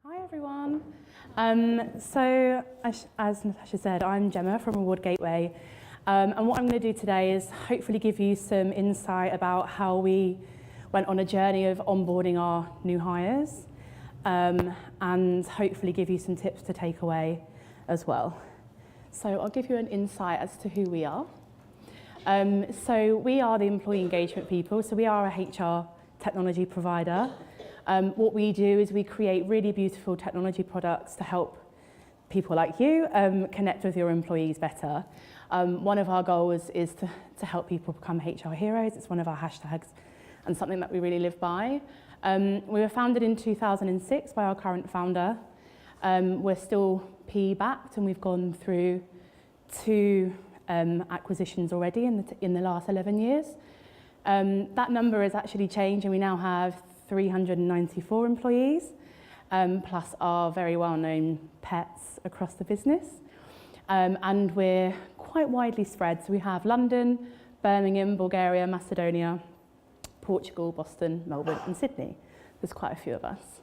Hi everyone. As Natasha said, I'm Gemma from Reward Gateway, and what I'm going to do today is hopefully give you some insight about how we went on a journey of onboarding our new hires, and hopefully give you some tips to take away as well. So I'll give you an insight as to who we are. So we are the employee engagement people, so we are a HR technology provider. What we do is we create really beautiful technology products to help people like you connect with your employees better. One of our goals is to help people become HR heroes. It's one of our hashtags and something that we really live by. We were founded in 2006 by our current founder. We're still PE backed, and we've gone through 2 acquisitions already in the last 11 years. That number has actually changed, and we now have 394 employees, plus our very well-known pets across the business. And we're quite widely spread. So we have London, Birmingham, Bulgaria, Macedonia, Portugal, Boston, Melbourne, and Sydney. There's quite a few of us.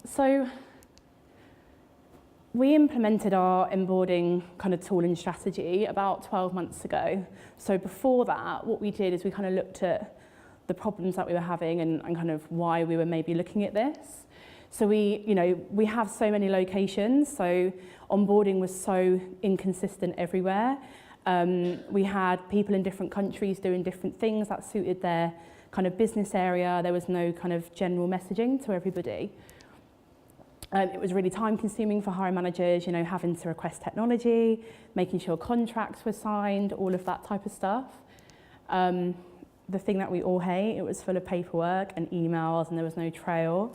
So we implemented our onboarding kind of tool and strategy about 12 months ago. So before that, what we did is we kind of looked at the problems that we were having and kind of why we were maybe looking at this. So we have so many locations, so onboarding was so inconsistent everywhere. We had people in different countries doing different things that suited their kind of business area. There was no kind of general messaging to everybody. It was really time consuming for hiring managers, having to request technology, making sure contracts were signed, all of that type of stuff. The thing that we all hate, it was full of paperwork and emails, and there was no trail.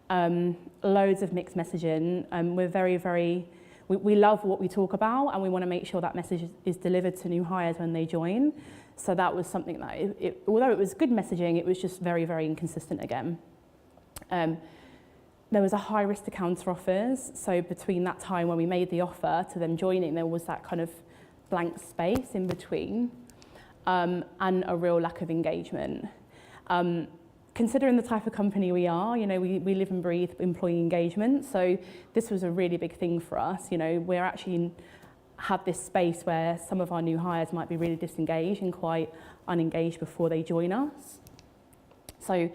Loads of mixed messaging. We're we love what we talk about, and we want to make sure that message is delivered to new hires when they join. So that was something that, although it was good messaging, it was just very, very inconsistent again. There was a high risk to counter offers. So between that time when we made the offer to them joining, there was that kind of blank space in between. And a real lack of engagement. Considering the type of company we are, we live and breathe employee engagement, so this was a really big thing for us. We're actually have this space where some of our new hires might be really disengaged and quite unengaged before they join us. So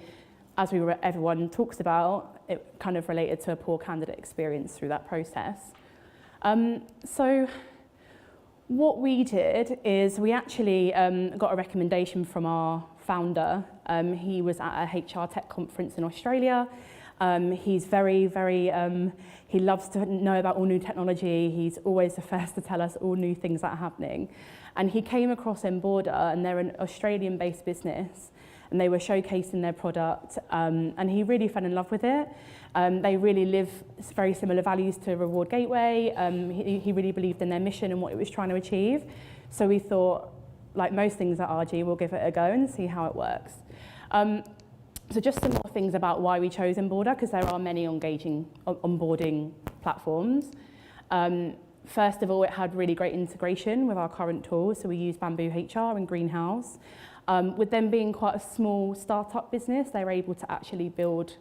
as everyone talks about, it kind of related to a poor candidate experience through that process. So what we did is we actually got a recommendation from our founder. He was at a HR tech conference in Australia. He's very, he loves to know about all new technology. He's always the first to tell us all new things that are happening. And he came across Enboarder, and they're an Australian-based business, and they were showcasing their product, and he really fell in love with it. They really live very similar values to Reward Gateway. He really believed in their mission and what it was trying to achieve. So we thought, like most things at RG, we'll give it a go and see how it works. So just some more things about why we chose Enboarder, because there are many engaging onboarding platforms. First of all, it had really great integration with our current tools. So we use Bamboo HR and Greenhouse. With them being quite a small startup business, they were able to actually build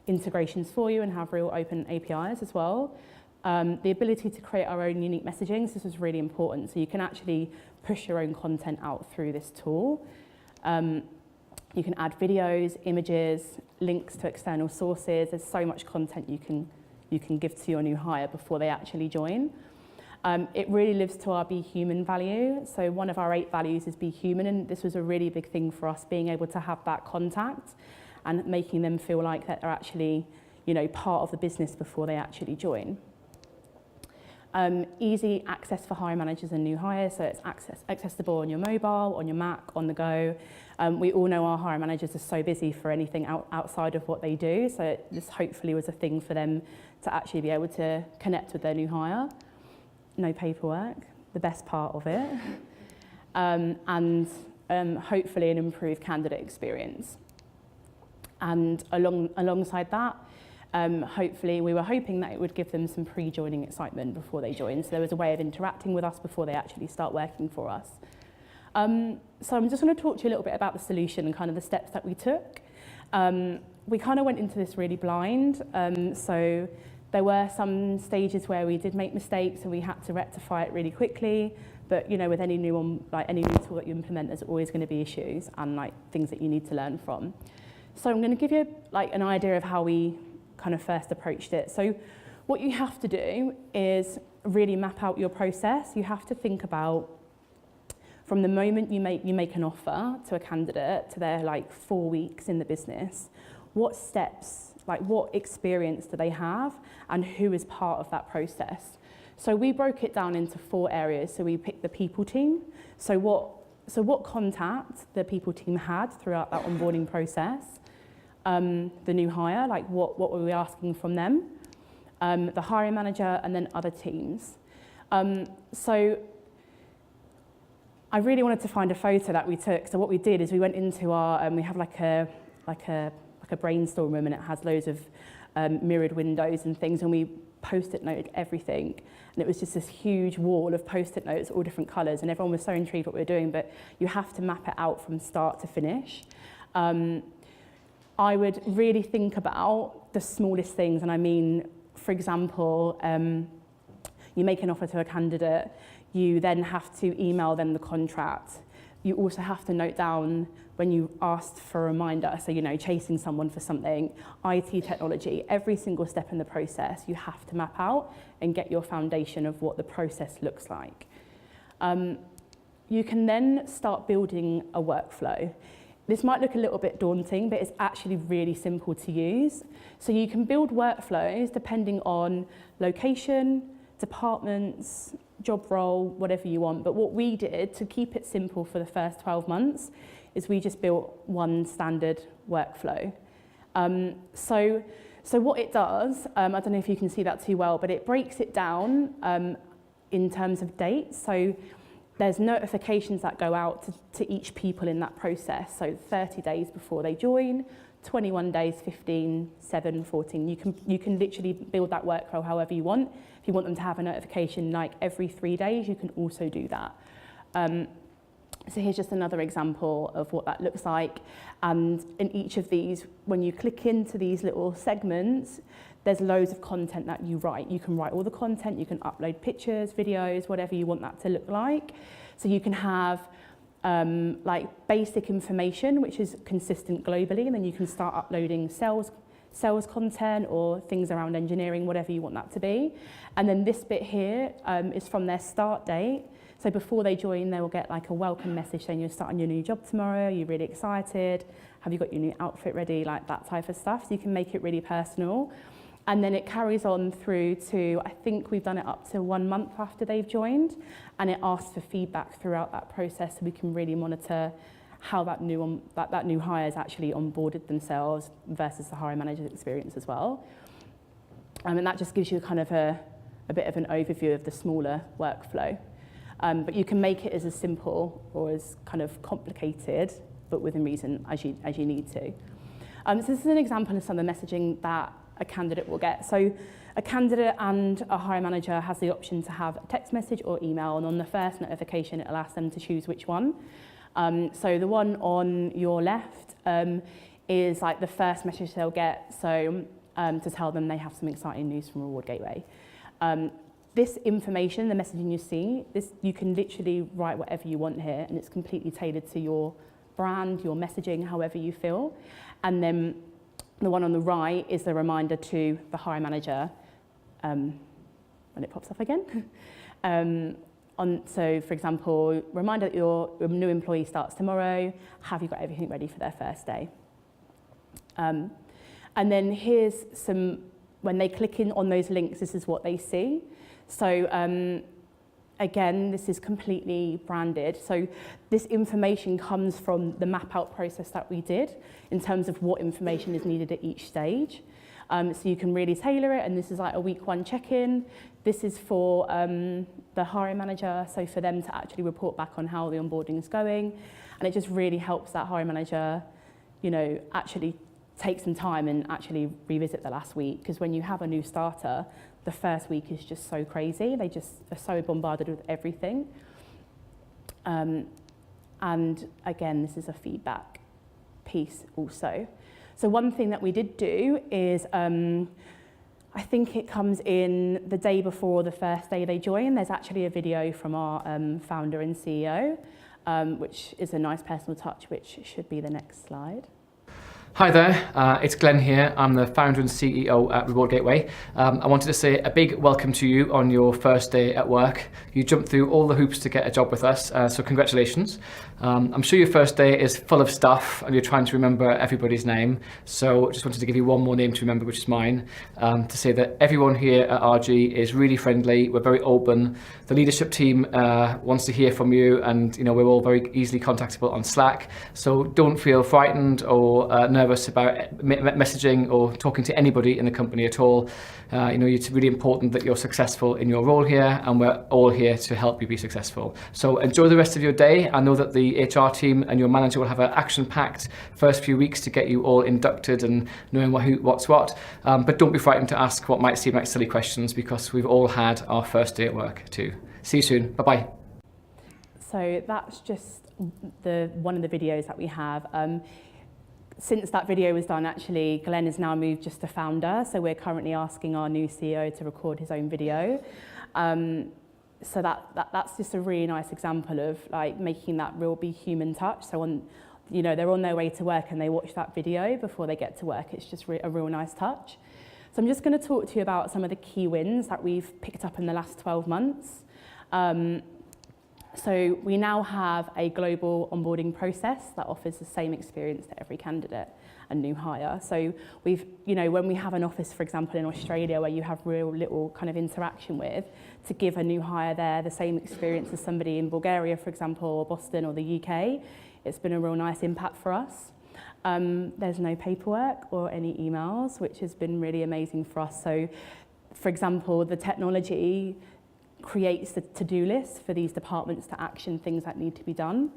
integrations for you and have real open APIs as well. The ability to create our own unique messaging, so this was really important. So you can actually push your own content out through this tool. You can add videos, images, links to external sources. There's so much content you can give to your new hire before they actually join. It really lives to our Be Human value. So one of our 8 values is Be Human, and this was a really big thing for us, being able to have that contact and making them feel like that they're actually, part of the business before they actually join. Easy access for hiring managers and new hires, so it's accessible on your mobile, on your Mac, on the go. We all know our hiring managers are so busy for anything outside of what they do, so this hopefully was a thing for them to actually be able to connect with their new hire. No paperwork, the best part of it, and hopefully an improved candidate experience. And alongside that, hopefully we were hoping that it would give them some pre-joining excitement before they join. So there was a way of interacting with us before they actually start working for us. So I'm just going to talk to you a little bit about the solution and kind of the steps that we took. We kind of went into this really blind. So there were some stages where we did make mistakes and we had to rectify it really quickly. But you know, with any new one, like any new tool that you implement, there's always going to be issues and like things that you need to learn from. So I'm going to give you like an idea of how we kind of first approached it. So what you have to do is really map out your process. You have to think about from the moment you make an offer to a candidate to their like 4 weeks in the business, what steps, like what experience do they have and who is part of that process. So we broke it down into 4 areas. So we picked the people team. So what contact the people team had throughout that onboarding process, the new hire, like what were we asking from them, the hiring manager, and then other teams. So I really wanted to find a photo that we took. So what we did is we went into our, we have like a brainstorm room, and it has loads of mirrored windows and things, and we post-it noted everything. And it was just this huge wall of post-it notes, all different colours, and everyone was so intrigued what we were doing, but you have to map it out from start to finish. I would really think about the smallest things, and I mean, for example, you make an offer to a candidate, you then have to email them the contract. You also have to note down when you asked for a reminder, so you know, chasing someone for something, IT technology, every single step in the process, you have to map out and get your foundation of what the process looks like. You can then start building a workflow. This might look a little bit daunting, but it's actually really simple to use. So you can build workflows depending on location, departments, job role, whatever you want. But what we did to keep it simple for the first 12 months is we just built one standard workflow. So what it does, I don't know if you can see that too well, but it breaks it down in terms of dates. So there's notifications that go out to each people in that process. So 30 days before they join, 21 days, 15, 7, 14. You can literally build that workflow however you want. If you want them to have a notification like every 3 days, you can also do that. So here's just another example of what that looks like. And in each of these, when you click into these little segments, there's loads of content that you write. You can write all the content, you can upload pictures, videos, whatever you want that to look like. So you can have like basic information, which is consistent globally, and then you can start uploading sales content or things around engineering, whatever you want that to be. And then this bit here is from their start date. So before they join, they will get like a welcome message saying you're starting your new job tomorrow, you're really excited, have you got your new outfit ready, like that type of stuff. So you can make it really personal. And then it carries on through to, I think we've done it up to 1 month after they've joined, and it asks for feedback throughout that process so we can really monitor how that new hire has actually onboarded themselves versus the hiring manager's experience as well. And that just gives you kind of a bit of an overview of the smaller workflow. But you can make it as simple or as kind of complicated, but within reason as you need to. So this is an example of some of the messaging that a candidate will get. So a candidate and a hiring manager has the option to have a text message or email, and on the first notification, it'll ask them to choose which one. So the one on your left is like the first message they'll get, so to tell them they have some exciting news from Reward Gateway. This information, the messaging you see, you can literally write whatever you want here, and it's completely tailored to your brand, your messaging, however you feel. And then the one on the right is the reminder to the hiring manager when it pops up again. So, for example, reminder that your new employee starts tomorrow. Have you got everything ready for their first day? And then here's some, when they click in on those links, this is what they see. So again, this is completely branded. So this information comes from the map out process that we did in terms of what information is needed at each stage. So you can really tailor it, and this is like a week 1 check-in. This is for the hiring manager, so for them to actually report back on how the onboarding is going. And it just really helps that hiring manager, you know, actually take some time and actually revisit the last week, because when you have a new starter, the first week is just so crazy. They just are so bombarded with everything. And again, this is a feedback piece also. So one thing that we did do is, I think it comes in the day before the first day they join. There's actually a video from our founder and CEO, which is a nice personal touch, which should be the next slide. Hi there, it's Glenn here. I'm the founder and CEO at Reward Gateway. I wanted to say a big welcome to you on your first day at work. You jumped through all the hoops to get a job with us, so congratulations. I'm sure your first day is full of stuff and you're trying to remember everybody's name, so just wanted to give you one more name to remember, which is mine, to say that everyone here at RG is really friendly, we're very open. The leadership team wants to hear from you, and we're all very easily contactable on Slack, so don't feel frightened or nervous about messaging or talking to anybody in the company at all. It's really important that you're successful in your role here, and we're all here to help you be successful. So enjoy the rest of your day. I know that the HR team and your manager will have an action-packed first few weeks to get you all inducted and knowing what's what. But don't be frightened to ask what might seem like silly questions, because we've all had our first day at work too. See you soon. Bye-bye. So that's just one of the videos that we have. Since that video was done, actually, Glenn has now moved just to founder, so we're currently asking our new CEO to record his own video. So that's just a really nice example of like making that real big human touch. So they're on their way to work and they watch that video before they get to work. It's just a real nice touch. So I'm just going to talk to you about some of the key wins that we've picked up in the last 12 months. So we now have a global onboarding process that offers the same experience to every candidate and new hire. So when we have an office, for example, in Australia where you have real little kind of interaction with, to give a new hire there the same experience as somebody in Bulgaria, for example, or Boston or the UK, it's been a real nice impact for us. There's no paperwork or any emails, which has been really amazing for us. So, for example, the technology creates the to-do list for these departments to action things that need to be done.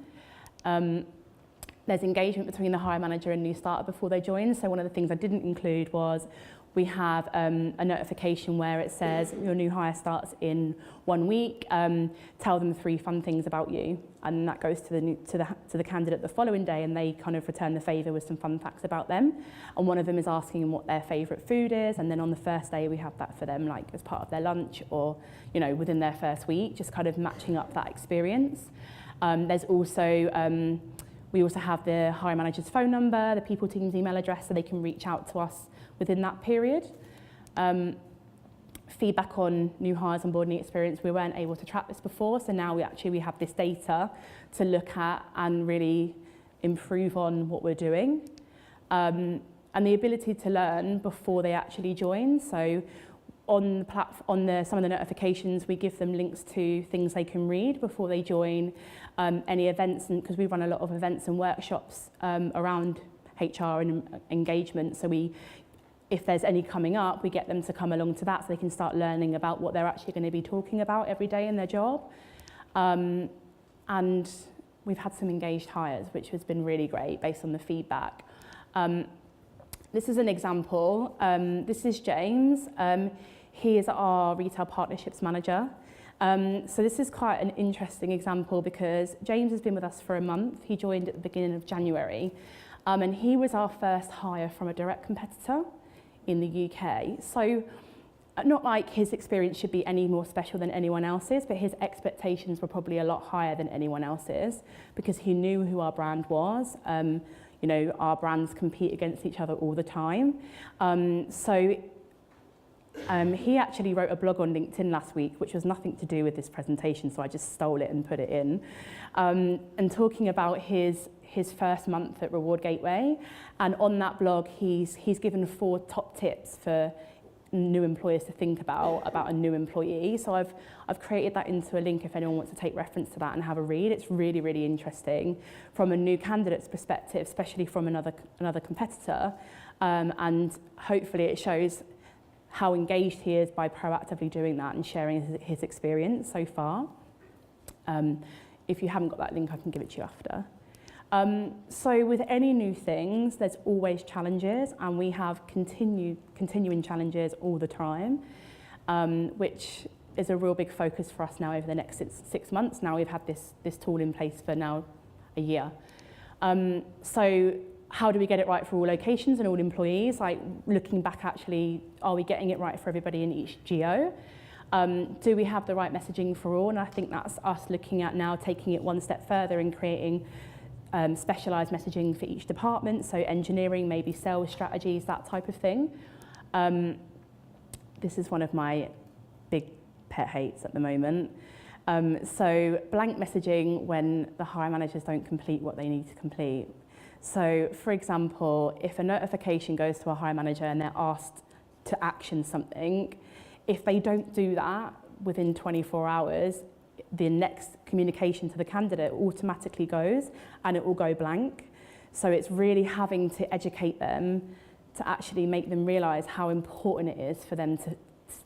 There's engagement between the hire manager and new starter before they join. So one of the things I didn't include was we have a notification where it says your new hire starts in 1 week. Tell them 3 fun things about you, and that goes to the candidate the following day, and they kind of return the favour with some fun facts about them. And one of them is asking them what their favourite food is, and then on the first day we have that for them, like as part of their lunch or within their first week, just kind of matching up that experience. There's also we also have the hire manager's phone number, the people team's email address, so they can reach out to us within that period. Feedback on new hires onboarding experience, we weren't able to track this before, so now we have this data to look at and really improve on what we're doing. And the ability to learn before they actually join. So on some of the notifications, we give them links to things they can read before they join, any events, and because we run a lot of events and workshops around HR and engagement, so if there's any coming up, we get them to come along to that so they can start learning about what they're actually going to be talking about every day in their job. And we've had some engaged hires, which has been really great based on the feedback. This is an example. This is James. He is our retail partnerships manager. So this is quite an interesting example because James has been with us for a month. He joined at the beginning of January. And he was our first hire from a direct competitor in the UK. So not like his experience should be any more special than anyone else's, but his expectations were probably a lot higher than anyone else's because he knew who our brand was. Our brands compete against each other all the time. He actually wrote a blog on LinkedIn last week, which was nothing to do with this presentation, so I just stole it and put it in, and talking about his first month at Reward Gateway. And on that blog, he's given 4 top tips for new employers to think about a new employee. So I've created that into a link if anyone wants to take reference to that and have a read. It's really, really interesting from a new candidate's perspective, especially from another competitor. And hopefully it shows how engaged he is by proactively doing that and sharing his experience so far. If you haven't got that link, I can give it to you after. So with any new things, there's always challenges, and we have continuing challenges all the time, which is a real big focus for us now over the next 6 months. Now we've had this tool in place for now a year. So How do we get it right for all locations and all employees? Like looking back, actually, are we getting it right for everybody in each geo? Do we have the right messaging for all? And I think that's us looking at now taking it one step further and creating specialised messaging for each department. So engineering, maybe sales strategies, that type of thing. This is one of my big pet hates at the moment. So blank messaging when the hiring managers don't complete what they need to complete. So for example, if a notification goes to a hiring manager and they're asked to action something, if they don't do that within 24 hours, the next communication to the candidate automatically goes and it will go blank. So it's really having to educate them to actually make them realise how important it is for them to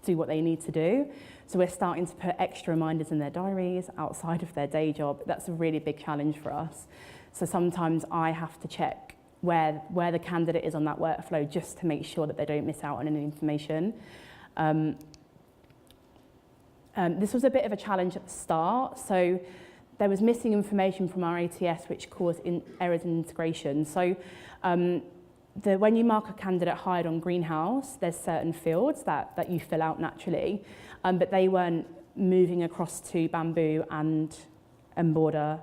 do what they need to do. So we're starting to put extra reminders in their diaries outside of their day job. That's a really big challenge for us. So sometimes I have to check where the candidate is on that workflow just to make sure that they don't miss out on any information. This was a bit of a challenge at the start. So there was missing information from our ATS which caused errors in integration. So when you mark a candidate hired on Greenhouse, there's certain fields that you fill out naturally, but they weren't moving across to Bamboo and Enboarder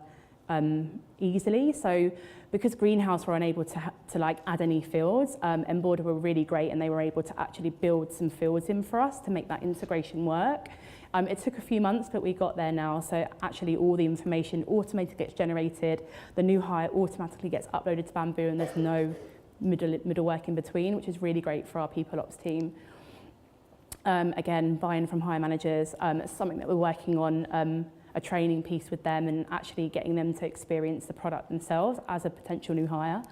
easily. So because Greenhouse were unable to like add any fields, Enboarder were really great and they were able to actually build some fields in for us to make that integration work. It took a few months, but we got there now. So actually all the information automatically gets generated. The new hire automatically gets uploaded to Bamboo and there's no middle work in between, which is really great for our people ops team. Again, buy-in from hire managers. It's something that we're working on, a training piece with them and actually getting them to experience the product themselves as a potential new hire.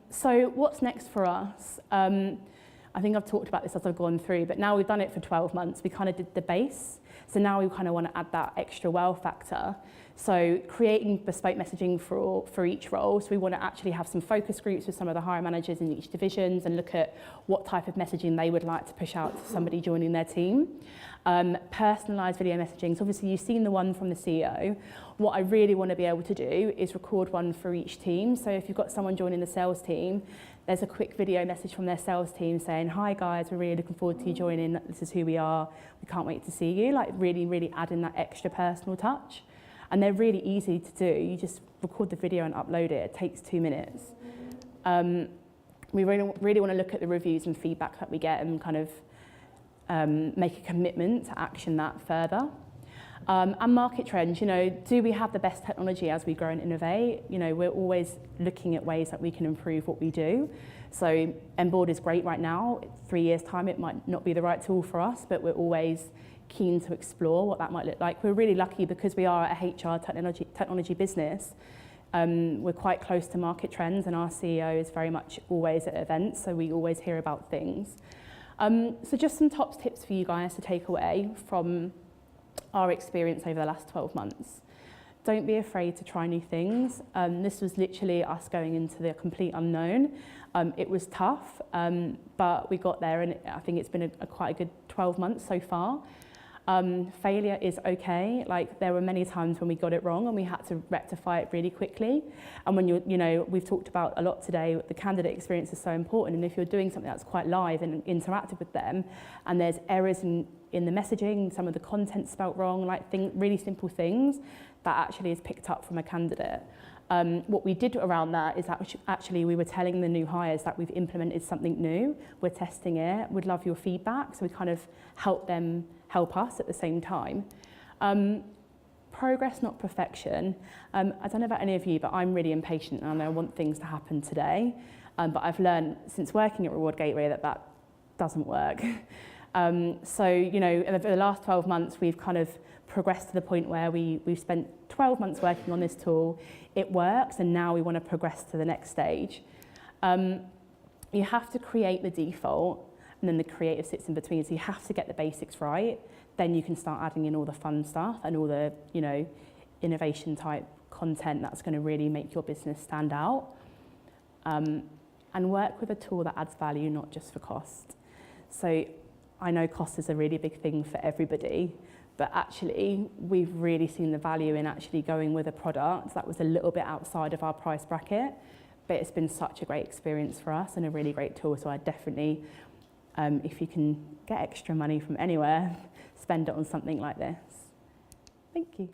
So what's next for us? I think I've talked about this as I've gone through, but now we've done it for 12 months. We kind of did the base. So now we kind of want to add that extra wow factor. So creating bespoke messaging for each role. So we want to actually have some focus groups with some of the hiring managers in each divisions and look at what type of messaging they would like to push out to somebody joining their team. Personalised video messaging. So obviously you've seen the one from the CEO. What I really want to be able to do is record one for each team. So if you've got someone joining the sales team, there's a quick video message from their sales team saying, hi guys, we're really looking forward to you joining. This is who we are. We can't wait to see you. Like really, really adding that extra personal touch. And they're really easy to do. You just record the video and upload it. It takes 2 minutes. We really want to look at the reviews and feedback that we get and kind of make a commitment to action that further. And market trends, do we have the best technology as we grow and innovate? We're always looking at ways that we can improve what we do. So Enboarder is great right now. 3 years' time, it might not be the right tool for us, but we're always keen to explore what that might look like. We're really lucky because we are a HR technology business. We're quite close to market trends and our CEO is very much always at events, so we always hear about things. So just some top tips for you guys to take away from our experience over the last 12 months. Don't be afraid to try new things. This was literally us going into the complete unknown. It was tough, but we got there and I think it's been quite a good 12 months so far. Failure is okay. Like there were many times when we got it wrong and we had to rectify it really quickly. And when we've talked about a lot today, the candidate experience is so important. And if you're doing something that's quite live and interactive with them, and there's errors in the messaging, some of the content spelt wrong, really simple things, that actually is picked up from a candidate. What we did around that is actually we were telling the new hires that we've implemented something new, we're testing it, we'd love your feedback, so we kind of help them help us at the same time. Progress, not perfection. I don't know about any of you, but I'm really impatient and I want things to happen today. But I've learned since working at Reward Gateway that doesn't work. So, in the last 12 months, we've kind of progressed to the point where we've spent 12 months working on this tool. It works, and now we want to progress to the next stage. You have to create the default, and then the creative sits in between. So you have to get the basics right. Then you can start adding in all the fun stuff and all the, innovation type content that's going to really make your business stand out. And work with a tool that adds value, not just for cost. So I know cost is a really big thing for everybody, but actually we've really seen the value in actually going with a product that was a little bit outside of our price bracket, but it's been such a great experience for us and a really great tool. So I definitely, if you can get extra money from anywhere, spend it on something like this. Thank you.